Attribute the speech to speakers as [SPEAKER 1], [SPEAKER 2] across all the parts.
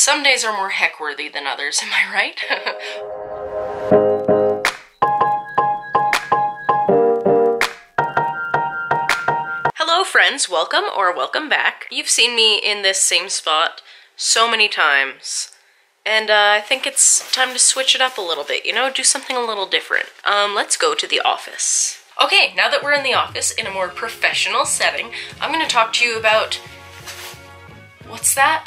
[SPEAKER 1] Some days are more heck-worthy than others, am I right? Hello friends, welcome or welcome back. You've seen me in this same spot so many times, and I think it's time to switch it up a little bit, you know, do something a little different. Let's go to the office. Okay, now that we're in the office in a more professional setting, I'm gonna talk to you about, what's that?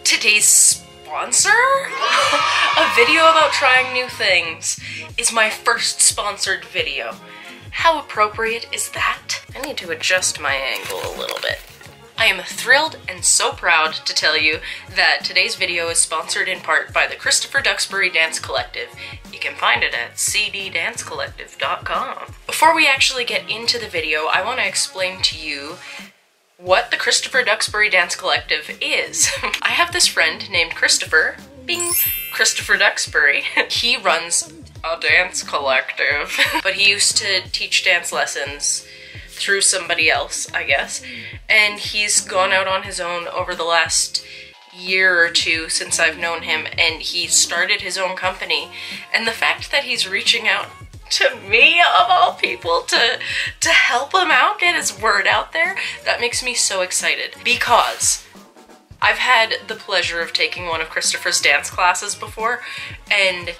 [SPEAKER 1] Today's sponsor? A video about trying new things is my first sponsored video. How appropriate is that? I need to adjust my angle a little bit. I am thrilled and so proud to tell you that today's video is sponsored in part by the Christopher Duxbury Dance Collective. You can find it at cddancecollective.com. Before we actually get into the video, I want to explain to you what the Christopher Duxbury Dance Collective is. I have this friend named Christopher, bing, Christopher Duxbury. He runs a dance collective, but he used to teach dance lessons through somebody else, I guess, and he's gone out on his own over the last year or two since I've known him, and he started his own company. And the fact that he's reaching out to me, of all people, to help him out, get his word out there, that makes me so excited, because I've had the pleasure of taking one of Christopher's dance classes before, and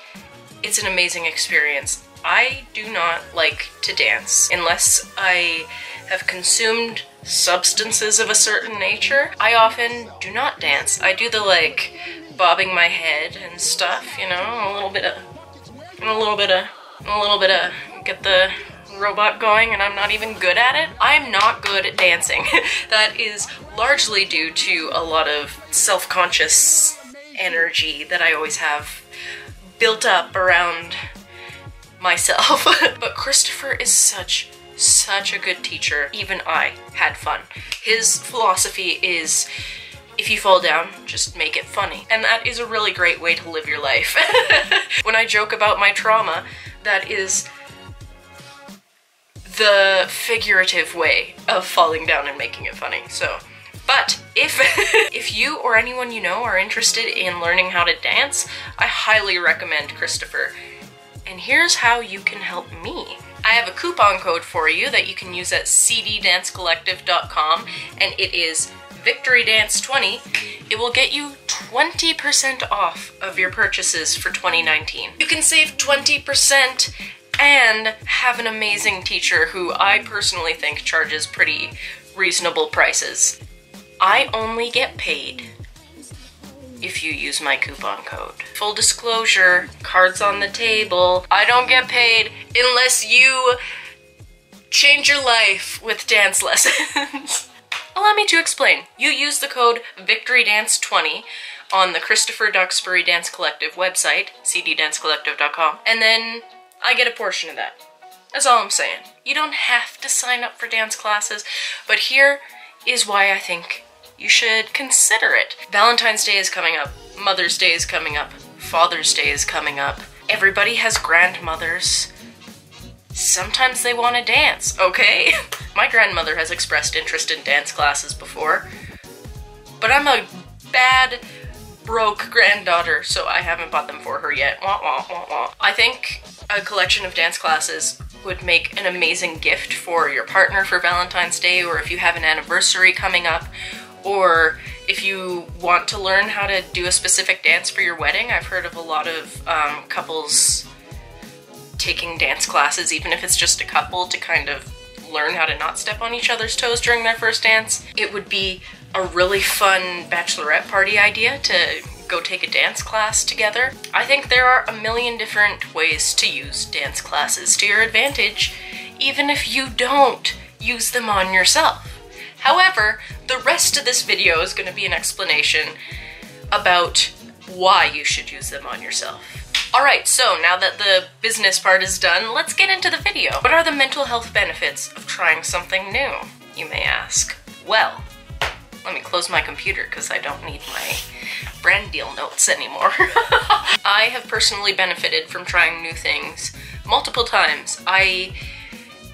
[SPEAKER 1] it's an amazing experience. I do not like to dance unless I have consumed substances of a certain nature. I often do not dance. I do the, like, bobbing my head and stuff, you know, a little bit of get the robot going, and I'm not even good at it. I'm not good at dancing. That is largely due to a lot of self-conscious energy that I always have built up around myself. But Christopher is such a good teacher. Even I had fun. His philosophy is, if you fall down, just make it funny. And that is a really great way to live your life. When I joke about my trauma, that is the figurative way of falling down and making it funny. So, but if you or anyone you know are interested in learning how to dance, I highly recommend Christopher. And here's how you can help me. I have a coupon code for you that you can use at cddancecollective.com, and it is VictoryDance20. It will get you 20% off of your purchases for 2019. You can save 20% and have an amazing teacher who I personally think charges pretty reasonable prices. I only get paid if you use my coupon code. Full disclosure, cards on the table, I don't get paid unless you change your life with dance lessons. Allow me to explain. You use the code VictoryDance20 on the Christopher Duxbury Dance Collective website, cddancecollective.com, and then I get a portion of that. That's all I'm saying. You don't have to sign up for dance classes, but here is why I think you should consider it. Valentine's Day is coming up, Mother's Day is coming up, Father's Day is coming up. Everybody has grandmothers. Sometimes they want to dance, okay? My grandmother has expressed interest in dance classes before, but I'm a bad, broke granddaughter, so I haven't bought them for her yet. Wah, wah, wah, wah. I think a collection of dance classes would make an amazing gift for your partner for Valentine's Day, or if you have an anniversary coming up, or if you want to learn how to do a specific dance for your wedding. I've heard of a lot of couples taking dance classes, even if it's just a couple, to kind of learn how to not step on each other's toes during their first dance. It would be a really fun bachelorette party idea to go take a dance class together. I think there are a million different ways to use dance classes to your advantage, even if you don't use them on yourself. However, the rest of this video is going to be an explanation about why you should use them on yourself. Alright, so now that the business part is done, let's get into the video. What are the mental health benefits of trying something new, you may ask? Well, let me close my computer because I don't need my brand deal notes anymore. I have personally benefited from trying new things multiple times. I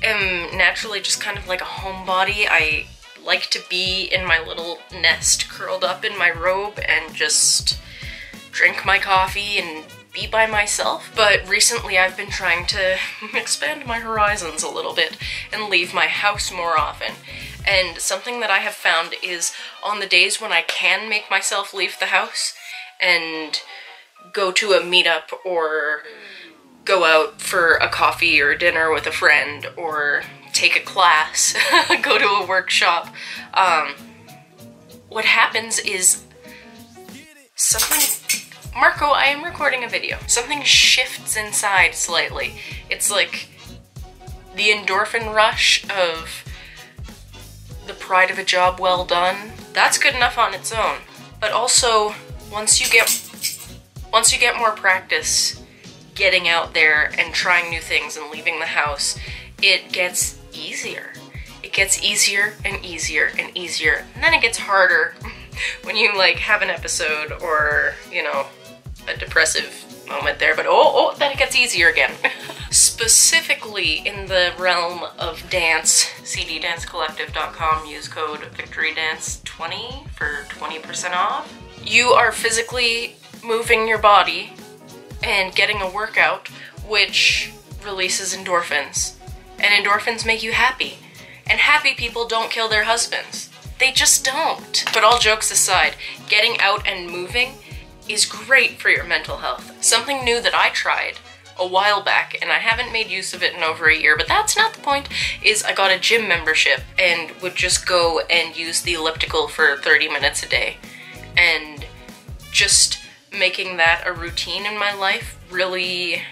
[SPEAKER 1] am naturally just kind of like a homebody. I like to be in my little nest curled up in my robe and just drink my coffee and be by myself. But recently I've been trying to expand my horizons a little bit and leave my house more often. And something that I have found is on the days when I can make myself leave the house and go to a meetup or go out for a coffee or dinner with a friend or take a class, go to a workshop, what happens is something... Marco, I am recording a video. Something shifts inside slightly. It's like the endorphin rush of the pride of a job well done. That's good enough on its own. But also, once you get more practice getting out there and trying new things and leaving the house, it gets easier. It gets easier and easier and easier. And then it gets harder when you like have an episode or, you know, a depressive moment there, but then it gets easier again. Specifically in the realm of dance, cddancecollective.com, use code VictoryDance20 for 20% off. You are physically moving your body and getting a workout which releases endorphins. And endorphins make you happy. And happy people don't kill their husbands. They just don't. But all jokes aside, getting out and moving is great for your mental health. Something new that I tried a while back, and I haven't made use of it in over a year, but that's not the point, is I got a gym membership and would just go and use the elliptical for 30 minutes a day. And just making that a routine in my life really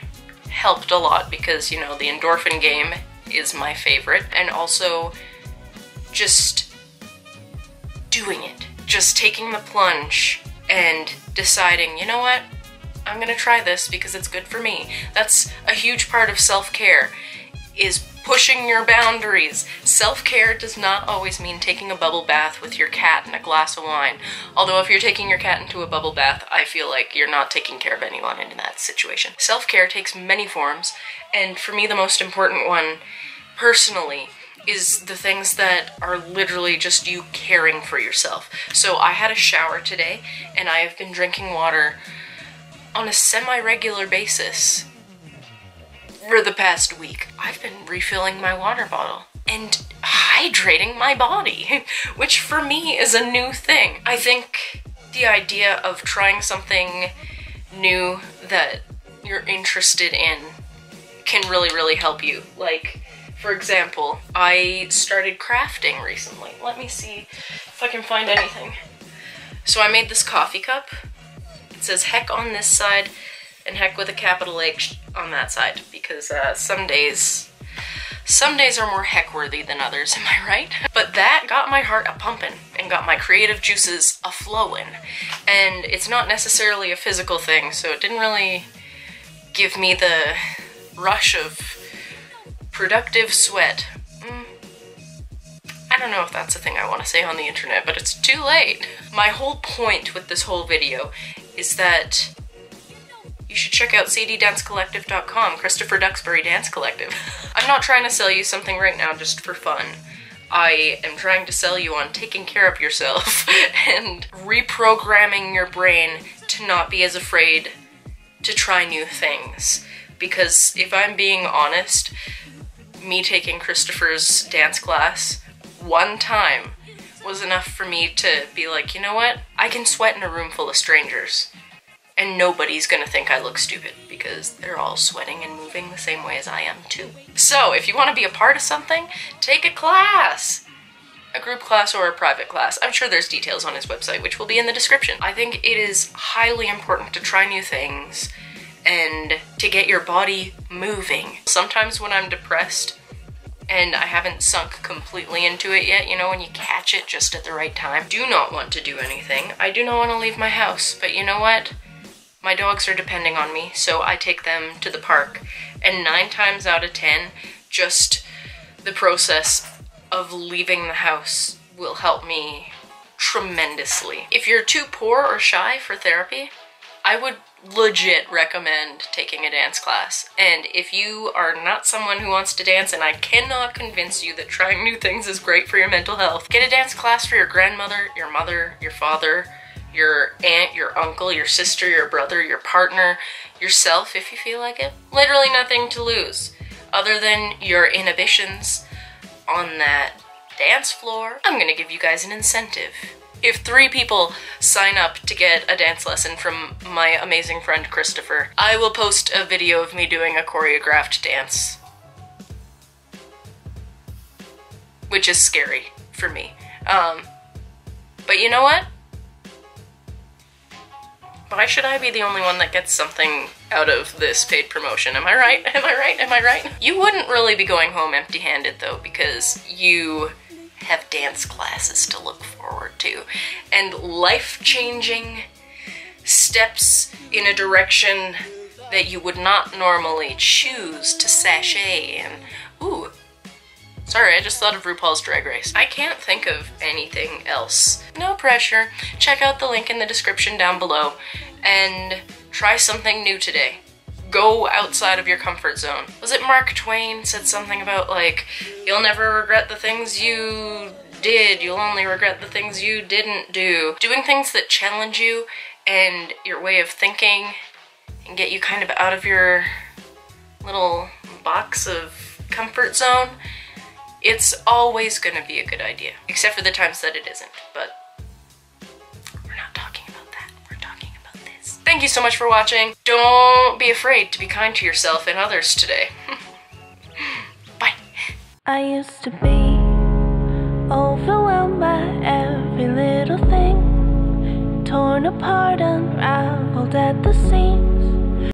[SPEAKER 1] helped a lot because, you know, the endorphin game is my favorite, and also just doing it. Just taking the plunge and deciding, you know what, I'm gonna try this because it's good for me. That's a huge part of self-care, is pushing your boundaries. Self-care does not always mean taking a bubble bath with your cat and a glass of wine. Although if you're taking your cat into a bubble bath, I feel like you're not taking care of anyone in that situation. Self-care takes many forms, and for me the most important one, personally, is the things that are literally just you caring for yourself. So I had a shower today, and I have been drinking water on a semi-regular basis for the past week. I've been refilling my water bottle and hydrating my body, which for me is a new thing. I think the idea of trying something new that you're interested in can really help you. Like, for example, I started crafting recently. Let me see if I can find anything. So I made this coffee cup. It says heck on this side and heck with a capital H on that side, because some days are more heck worthy than others, am I right? But that got my heart a-pumping and got my creative juices a-flowing. And it's not necessarily a physical thing, so it didn't really give me the rush of productive sweat. I don't know if that's a thing I want to say on the internet, but it's too late. My whole point with this whole video is that you should check out cddancecollective.com, Christopher Duxbury Dance Collective. I'm not trying to sell you something right now just for fun. I am trying to sell you on taking care of yourself and reprogramming your brain to not be as afraid to try new things. Because if I'm being honest, me taking Christopher's dance class one time was enough for me to be like, you know what? I can sweat in a room full of strangers and nobody's gonna think I look stupid because they're all sweating and moving the same way as I am too. So if you want to be a part of something, take a class. A group class or a private class. I'm sure there's details on his website, which will be in the description. I think it is highly important to try new things and to get your body moving. Sometimes when I'm depressed and I haven't sunk completely into it yet, you know, when you catch it just at the right time, do not want to do anything. I do not want to leave my house, but you know what? My dogs are depending on me, so I take them to the park. And 9 times out of 10, just the process of leaving the house will help me tremendously. If you're too poor or shy for therapy, I would legit recommend taking a dance class. And if you are not someone who wants to dance, and I cannot convince you that trying new things is great for your mental health, get a dance class for your grandmother, your mother, your father, your aunt, your uncle, your sister, your brother, your partner, yourself if you feel like it. Literally nothing to lose other than your inhibitions on that dance floor. I'm gonna give you guys an incentive. If 3 people sign up to get a dance lesson from my amazing friend Christopher, I will post a video of me doing a choreographed dance. Which is scary for me. But you know what? Why should I be the only one that gets something out of this paid promotion? Am I right? Am I right? Am I right? You wouldn't really be going home empty-handed though, because you have dance classes to look forward to and life-changing steps in a direction that you would not normally choose to sashay in. Ooh. Sorry, I just thought of RuPaul's Drag Race. I can't think of anything else. No pressure. Check out the link in the description down below and try something new today. Go outside of your comfort zone. Was it Mark Twain said something about like, you'll never regret the things you did, you'll only regret the things you didn't do. Doing things that challenge you and your way of thinking and get you kind of out of your little box of comfort zone, it's always gonna be a good idea. Except for the times that it isn't, but we're not talking about that. We're talking about this. Thank you so much for watching. Don't be afraid to be kind to yourself and others today. Bye.
[SPEAKER 2] I used to be overwhelmed by every little thing, torn apart, unraveled at the seams.